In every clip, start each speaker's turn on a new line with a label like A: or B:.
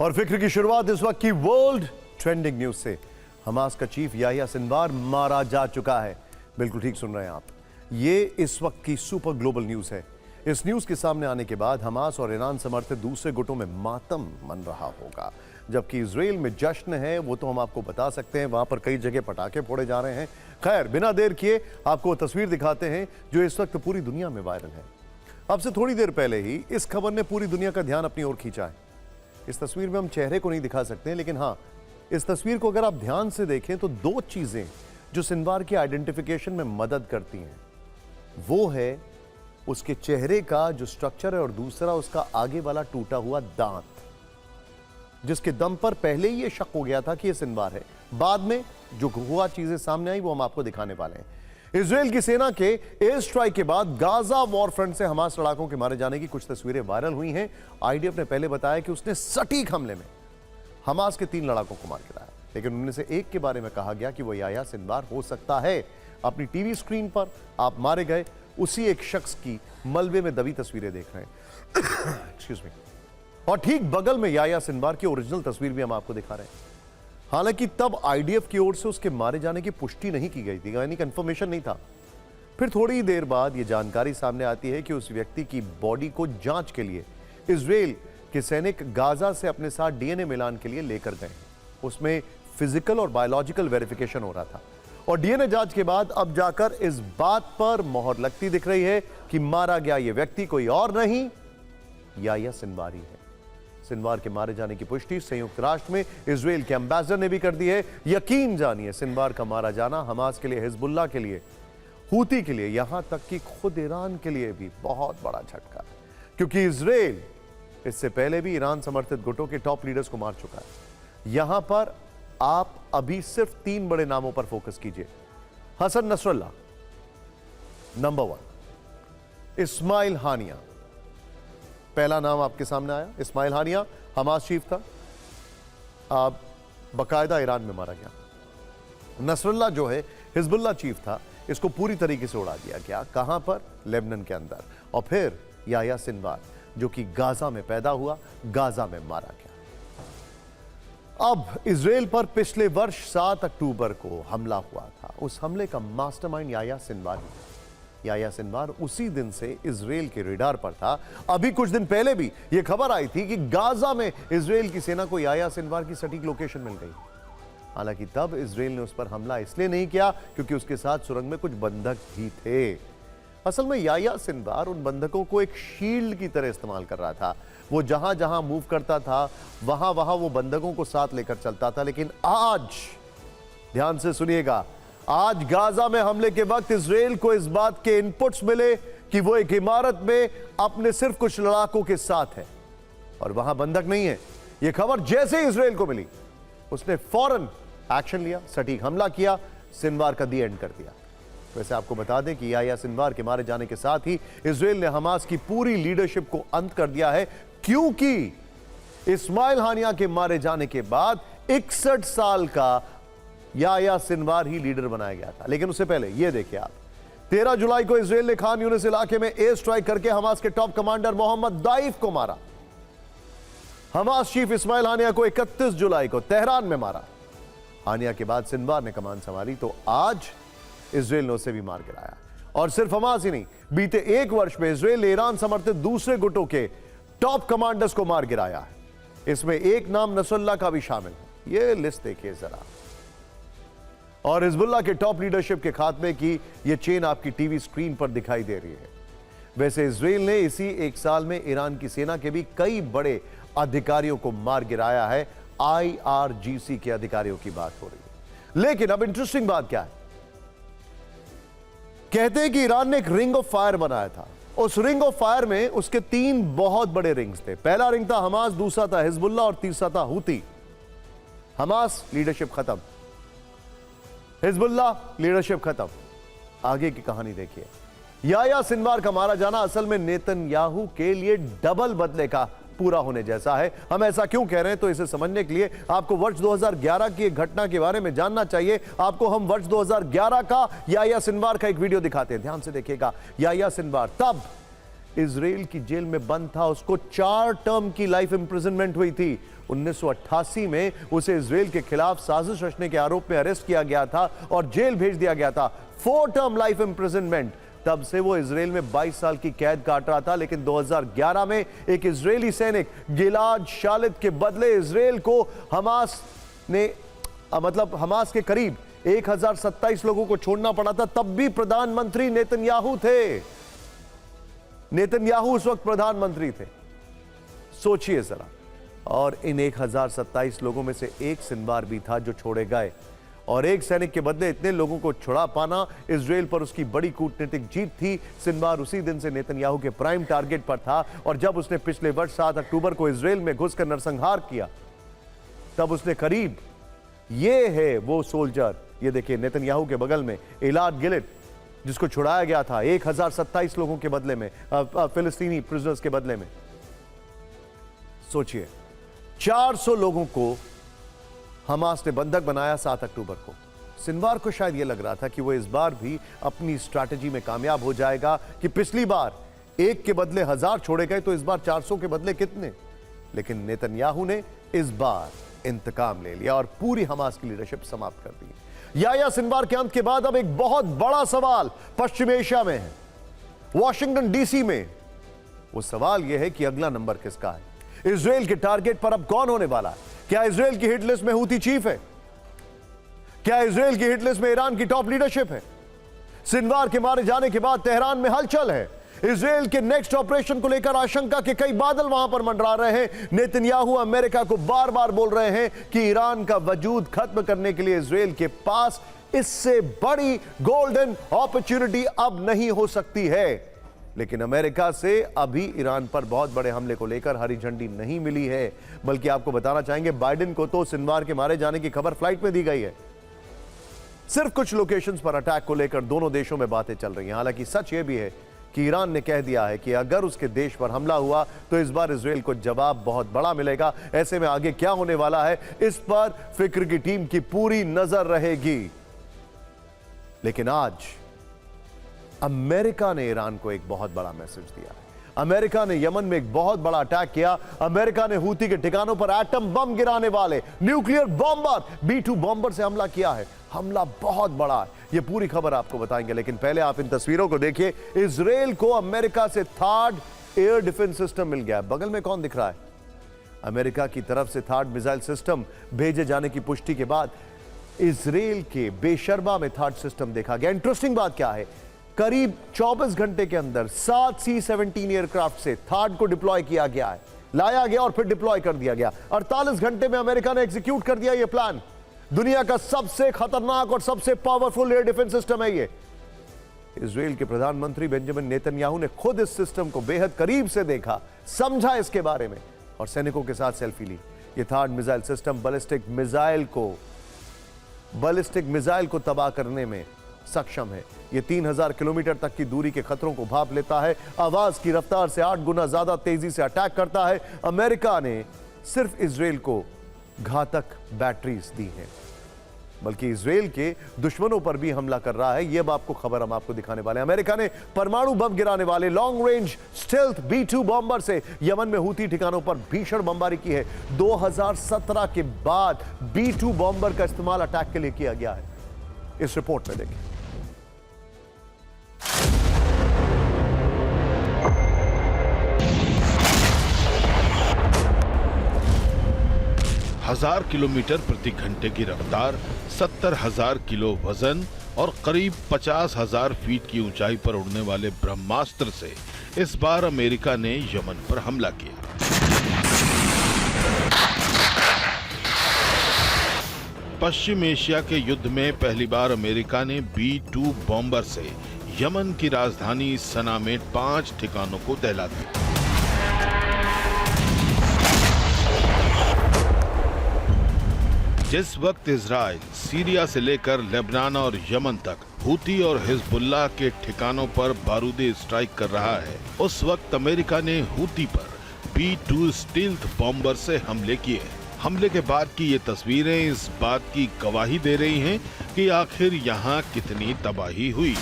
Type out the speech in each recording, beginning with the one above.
A: और फिक्र की शुरुआत इस वक्त की वर्ल्ड ट्रेंडिंग न्यूज से। हमास का चीफ याह्या सिनवार मारा जा चुका है। बिल्कुल ठीक सुन रहे हैं आप, ये इस वक्त की सुपर ग्लोबल न्यूज है। इस न्यूज के सामने आने के बाद हमास और ईरान समर्थित दूसरे गुटों में मातम मन रहा होगा, जबकि इजराइल में जश्न है। वो तो हम आपको बता सकते हैं, वहां पर कई जगह पटाखे फोड़े जा रहे हैं। खैर, बिना देर किए आपको तस्वीर दिखाते हैं जो इस वक्त पूरी दुनिया में वायरल है। अब से थोड़ी देर पहले ही इस खबर ने पूरी दुनिया का ध्यान अपनी ओर खींचा है। इस तस्वीर में हम चेहरे को नहीं दिखा सकते, लेकिन हाँ, इस तस्वीर को अगर आप ध्यान से देखें तो दो चीजें जो सिनवार की आइडेंटिफिकेशन में मदद करती हैं, वो है उसके चेहरे का जो स्ट्रक्चर है और दूसरा उसका आगे वाला टूटा हुआ दांत, जिसके दम पर पहले ही ये शक हो गया था कि ये सिनवार है। बाद में जो हुआ चीजें सामने आई वो हम आपको दिखाने वाले हैं। इजराइल की सेना के एयर स्ट्राइक के बाद गाजा वॉर फ्रंट से हमास लड़ाकों के मारे जाने की कुछ तस्वीरें वायरल हुई हैं। आईडीएफ ने पहले बताया कि उसने सटीक हमले में हमास के 3 लड़ाकों को मार गिराया, लेकिन उनमें से एक के बारे में कहा गया कि वह याह्या सिनवार हो सकता है। अपनी टीवी स्क्रीन पर आप मारे गए उसी एक शख्स की मलबे में दबी तस्वीरें देख रहे हैं। Excuse me. और ठीक बगल में याह्या सिनवार की ओरिजिनल तस्वीर भी हम आपको दिखा रहे हैं। हालांकि तब आईडीएफ की ओर से उसके मारे जाने की पुष्टि नहीं की गई थी, यानी कंफर्मेशन नहीं था। फिर थोड़ी देर बाद यह जानकारी सामने आती है कि उस व्यक्ति की बॉडी को जांच के लिए इजराइल के सैनिक गाजा से अपने साथ डीएनए मिलान के लिए लेकर गए। उसमें फिजिकल और बायोलॉजिकल वेरिफिकेशन हो रहा था और डीएनए जांच के बाद अब जाकर इस बात पर मोहर लगती दिख रही है कि मारा गया यह व्यक्ति कोई और नहीं, याह्या सिनवार ही है। सिनवार के मारे जाने की पुष्टि संयुक्त राष्ट्र में इजराइल के एम्बेसडर ने भी कर दी है। यकीन जानिए, सिनवार का मारा जाना हमास के लिए, हिजबुल्लाह के लिए, हूती के लिए, यहां तक कि खुद ईरान के लिए भी बहुत बड़ा झटका है, क्योंकि इजराइल इससे पहले भी ईरान समर्थित गुटों के टॉप लीडर्स को मार चुका है। यहां पर आप अभी सिर्फ 3 बड़े नामों पर फोकस कीजिए। हसन नसरुल्लाह नंबर 1, इस्माइल हानिया पहला नाम आपके सामने आया। इस्माइल हानिया हमास चीफ था, अब बकायदा ईरान में मारा गया। नसरुल्लाह जो है हिजबुल्लाह चीफ था, इसको पूरी तरीके से उड़ा दिया गया। कहां पर? लेबनान के अंदर। और फिर याह्या सिनवार जो कि गाजा में पैदा हुआ, गाजा में मारा गया। अब इजराइल पर पिछले वर्ष 7 अक्टूबर को हमला हुआ था। उस हमले का मास्टरमाइंड याह्या सिनवार ही था। याह्या सिनवार उसी दिन से इजराइल के रडार पर था। अभी कुछ दिन पहले भी यह खबर आई थी कि गाजा में इजराइल की सेना को याह्या सिनवार की सटीक लोकेशन मिल गई। हालांकि तब इजराइल ने उस पर हमला इसलिए नहीं किया क्योंकि उसके साथ सुरंग में कुछ बंधक भी थे। असल में याह्या सिनवार उन बंधकों को एक शील्ड की तरह इस्तेमाल कर रहा था। वो जहां जहां मूव करता था वहां वहां वो बंधकों को साथ लेकर चलता था। लेकिन आज ध्यान से सुनिएगा, आज गाजा में हमले के वक्त इजराइल को इस बात के इनपुट्स मिले कि वो एक इमारत में अपने सिर्फ कुछ लड़ाकों के साथ है और वहां बंधक नहीं है। यह खबर जैसे ही इजराइल को मिली, उसने फौरन एक्शन लिया, सटीक हमला किया, सिनवार का दी एंड कर दिया। वैसे आपको बता दें कि याह्या सिनवार के मारे जाने के साथ ही इजराइल ने हमास की पूरी लीडरशिप को अंत कर दिया है, क्योंकि इस्माइल हानिया के मारे जाने के बाद 61 साल का याह्या सिनवार ही लीडर बनाया गया था। लेकिन उससे पहले यह देखिए आप, 13 जुलाई को इजराइल ने खान यूनिस इलाके में एयर स्ट्राइक करके हमास के टॉप कमांडर मोहम्मद दाइफ को मारा। हमास चीफ इस्माइल हानिया को 31 जुलाई को तेहरान में मारा। हानिया के बाद सिनवार ने कमान संभाली तो आज इजराइल ने उसे भी मार गिराया। और सिर्फ हमास ही नहीं, बीते 1 वर्ष में इजराइल ने ईरान समर्थित दूसरे गुटों के टॉप कमांडर्स को मार गिराया है। इसमें एक नाम नसरुल्लाह का भी शामिल है। यह लिस्ट देखिए जरा। और हिजबुल्लाह के टॉप लीडरशिप के खात्मे की यह चेन आपकी टीवी स्क्रीन पर दिखाई दे रही है। वैसे इजराइल ने इसी 1 साल में ईरान की सेना के भी कई बड़े अधिकारियों को मार गिराया है। IRGC के अधिकारियों की बात हो रही है। लेकिन अब इंटरेस्टिंग बात क्या है, कहते हैं कि ईरान ने एक रिंग ऑफ फायर बनाया था। उस रिंग ऑफ फायर में उसके 3 बहुत बड़े रिंग्स थे। पहला रिंग था हमास, दूसरा था हिजबुल्लाह और तीसरा था हूती। हमास लीडरशिप खत्म, हिजबुल्लाह लीडरशिप खत्म। आगे की कहानी देखिए। याह्या सिनवार का मारा जाना असल में नेतन्याहू के लिए डबल बदले का पूरा होने जैसा है। हम ऐसा क्यों कह रहे हैं, तो इसे समझने के लिए आपको वर्ष 2011 की एक घटना के बारे में जानना चाहिए। आपको हम वर्ष 2011 का याह्या सिनवार का एक वीडियो दिखाते हैं, ध्यान से देखिएगा। याह्या सिनवार तब इजराइल की जेल में बंद था, उसको 4 टर्म की लाइफ इंप्रिजनमेंट हुई थी। 1988 में उसे इजराइल के खिलाफ साजिश रचने के आरोप में अरेस्ट किया गया था और जेल भेज दिया गया था। 4 टर्म लाइफ इंप्रिजनमेंट। तब से वो इजराइल में 22 साल की कैद काट रहा था, लेकिन 2011 में एक इजरायली सैनिक गिलाद शालिद के बदले इजराइल को हमास के करीब 1027 लोगों को छोड़ना पड़ा था। तब भी प्रधानमंत्री नेतन्याहू थे। नेतन्याहू उस वक्त प्रधानमंत्री थे। सोचिए जरा। और इन 1027 लोगों में से एक सिनवार भी था जो छोड़े गए, और एक सैनिक के बदले इतने लोगों को छुड़ा पाना इजराइल पर उसकी बड़ी कूटनीतिक जीत थी। सिनवार उसी दिन से नेतन्याहू के प्राइम टारगेट पर था, और जब उसने पिछले वर्ष 7 अक्टूबर को इजराइल में घुसकर नरसंहार किया, तब उसने करीब, ये है वो सोल्जर, ये देखिए नेतन्याहू के बगल में इलाद गिलिट, जिसको छुड़ाया गया था 1027 लोगों के बदले में, फिलिस्तीनी प्रिजनर्स के बदले में। सोचिए, 400 लोगों को हमास ने बंधक बनाया 7 अक्टूबर को। सिनवार को शायद यह लग रहा था कि वो इस बार भी अपनी स्ट्रैटेजी में कामयाब हो जाएगा कि पिछली बार 1 के बदले 1000 छोड़े गए, तो इस बार 400 के बदले कितने। लेकिन नेतन्याहू ने इस बार इंतकाम ले लिया और पूरी हमास की लीडरशिप समाप्त कर दी। याह्या सिनवार के अंत के बाद अब एक बहुत बड़ा सवाल पश्चिम एशिया में है, वॉशिंगटन डीसी में। वो सवाल यह है कि अगला नंबर किसका है। इजराइल के टारगेट पर अब कौन होने वाला है? क्या इजराइल की हिट लिस्ट में हूती चीफ है? क्या इजराइल की हिट लिस्ट में ईरान की टॉप लीडरशिप है? सिनवार के मारे जाने के बाद तेहरान में हलचल है। इजराइल के नेक्स्ट ऑपरेशन को लेकर आशंका के कई बादल वहां पर मंडरा रहे हैं। नेतन्याहू अमेरिका को बार बार बोल रहे हैं कि ईरान का वजूद खत्म करने के लिए इजराइल के पास इससे बड़ी गोल्डन अपॉर्चुनिटी अब नहीं हो सकती है। लेकिन अमेरिका से अभी ईरान पर बहुत बड़े हमले को लेकर हरी झंडी नहीं मिली है। बल्कि आपको बताना चाहेंगे, बाइडेन को तो सिनवार के मारे जाने की खबर फ्लाइट में दी गई है। सिर्फ कुछ लोकेशंस पर अटैक को लेकर दोनों देशों में बातें चल रही हैं। हालांकि सच यह भी है कि ईरान ने कह दिया है कि अगर उसके देश पर हमला हुआ तो इस बार इजराइल को जवाब बहुत बड़ा मिलेगा। ऐसे में आगे क्या होने वाला है, इस पर फिक्र की टीम की पूरी नजर रहेगी। लेकिन आज अमेरिका ने ईरान को एक बहुत बड़ा मैसेज दिया है। अमेरिका ने यमन में एक बहुत बड़ा अटैक किया। अमेरिका ने हूती के ठिकानों पर एटम बम गिराने वाले न्यूक्लियर बॉम्बर B-2 बॉम्बर से हमला किया है। हमला बहुत बड़ा है। ये पूरी खबर आपको बताएंगे, लेकिन पहले आप इन तस्वीरों को देखिए। इजराइल को अमेरिका से थर्ड एयर डिफेंस सिस्टम मिल गया है। बगल में कौन दिख रहा है? अमेरिका की तरफ से थर्ड मिसाइल सिस्टम भेजे जाने की पुष्टि के बाद इजराइल के बेशर्मा में थर्ड सिस्टम देखा गया। इंटरेस्टिंग बात क्या है, करीब 24 घंटे के अंदर 7 C-17 एयरक्राफ्ट से थर्ड को डिप्लॉय किया गया है, लाया गया और फिर डिप्लॉय कर दिया गया। 48 घंटे में अमेरिका ने एग्जीक्यूट कर दिया यह प्लान। दुनिया का सबसे खतरनाक और सबसे पावरफुल एयर डिफेंस सिस्टम है ये। इजराइल के प्रधानमंत्री बेंजामिन नेतन्याहू ने खुद इस सिस्टम को बेहद करीब से देखा, समझा इसके बारे में और सैनिकों के साथ सेल्फी ली। यह third missile system ballistic missile को तबाह करने में सक्षम है। यह 3000 किलोमीटर तक की दूरी के खतरों को भांप लेता है। आवाज की रफ्तार से 8 गुना ज्यादा तेजी से अटैक करता है। अमेरिका ने सिर्फ इजराइल को घातक बैटरीज दी हैं, बल्कि इजराइल के दुश्मनों पर भी हमला कर रहा है। यह अब आपको खबर हम आपको दिखाने वाले हैं। अमेरिका ने परमाणु बम गिराने वाले long range stealth B-2 bomber से यमन में हूती ठिकानों पर भीषण बमबारी की है। 2017 के बाद B-2 बॉम्बर का इस्तेमाल अटैक के लिए किया गया है। इस रिपोर्ट में देखिए।
B: हजार किलोमीटर प्रति घंटे की रफ्तार, 70,000 किलो वजन और करीब 50,000 फीट की ऊंचाई पर उड़ने वाले ब्रह्मास्त्र से इस बार अमेरिका ने यमन पर हमला किया। पश्चिम एशिया के युद्ध में पहली बार अमेरिका ने B-2 बॉम्बर से यमन की राजधानी सना में 5 ठिकानों को दहला दिया। जिस वक्त इजराइल सीरिया से लेकर लेबनान और यमन तक हूती और हिजबुल्लाह के ठिकानों पर बारूदी स्ट्राइक कर रहा है, उस वक्त अमेरिका ने हूती पर B-2 स्टील्थ बॉम्बर से हमले किए। हमले के बाद की ये तस्वीरें इस बात की गवाही दे रही हैं कि आखिर यहाँ कितनी तबाही हुई।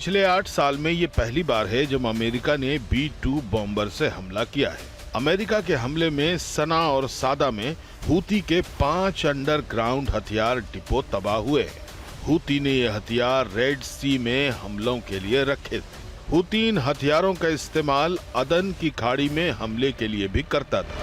B: पिछले 8 साल में ये पहली बार है जब अमेरिका ने B-2 बॉम्बर से हमला किया है। अमेरिका के हमले में सना और सादा में हूती के 5 अंडरग्राउंड हथियार डिपो तबाह हुए हैं। हूती ने ये हथियार रेड सी में हमलों के लिए रखे थे। हूती इन हथियारों का इस्तेमाल अदन की खाड़ी में हमले के लिए भी करता था।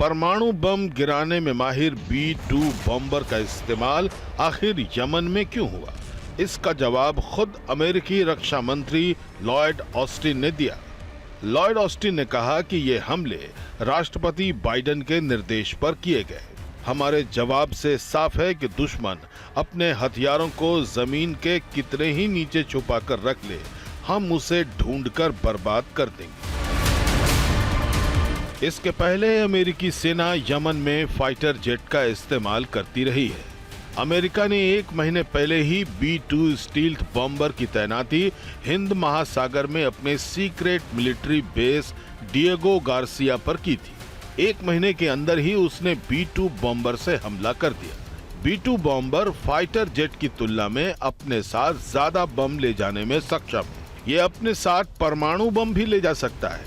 B: परमाणु बम गिराने में माहिर B-2 बॉम्बर का इस्तेमाल आखिर यमन में क्यों हुआ? इसका जवाब खुद अमेरिकी रक्षा मंत्री लॉयड ऑस्टिन ने दिया। लॉयड ऑस्टिन ने कहा कि ये हमले राष्ट्रपति बाइडेन के निर्देश पर किए गए। हमारे जवाब से साफ है कि दुश्मन अपने हथियारों को जमीन के कितने ही नीचे छुपा कर रख ले, हम उसे ढूंढकर बर्बाद कर देंगे। इसके पहले अमेरिकी सेना यमन में फाइटर जेट का इस्तेमाल करती रही है। अमेरिका ने 1 महीने पहले ही B-2 स्टील्थ बॉम्बर की तैनाती हिंद महासागर में अपने secret military base Diego Garcia पर की थी। 1 महीने के अंदर ही उसने B-2 बॉम्बर से हमला कर दिया। B-2 बॉम्बर फाइटर जेट की तुलना में अपने साथ ज्यादा बम ले जाने में सक्षम है। ये अपने साथ परमाणु बम भी ले जा सकता है।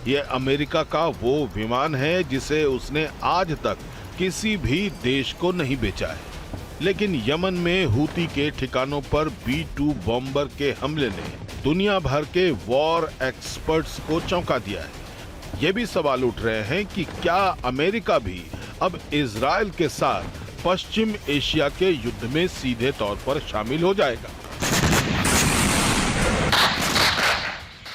B: ये अमेरिका का वो विमान है जिसे उसने आज तक किसी भी देश को नहीं बेचा है। लेकिन यमन में हूती के ठिकानों पर B-2 बॉम्बर के हमले ने दुनिया भर के वॉर एक्सपर्ट्स को चौंका दिया है। ये भी सवाल उठ रहे हैं कि क्या अमेरिका भी अब इजराइल के साथ पश्चिम एशिया के युद्ध में सीधे तौर पर शामिल हो जाएगा?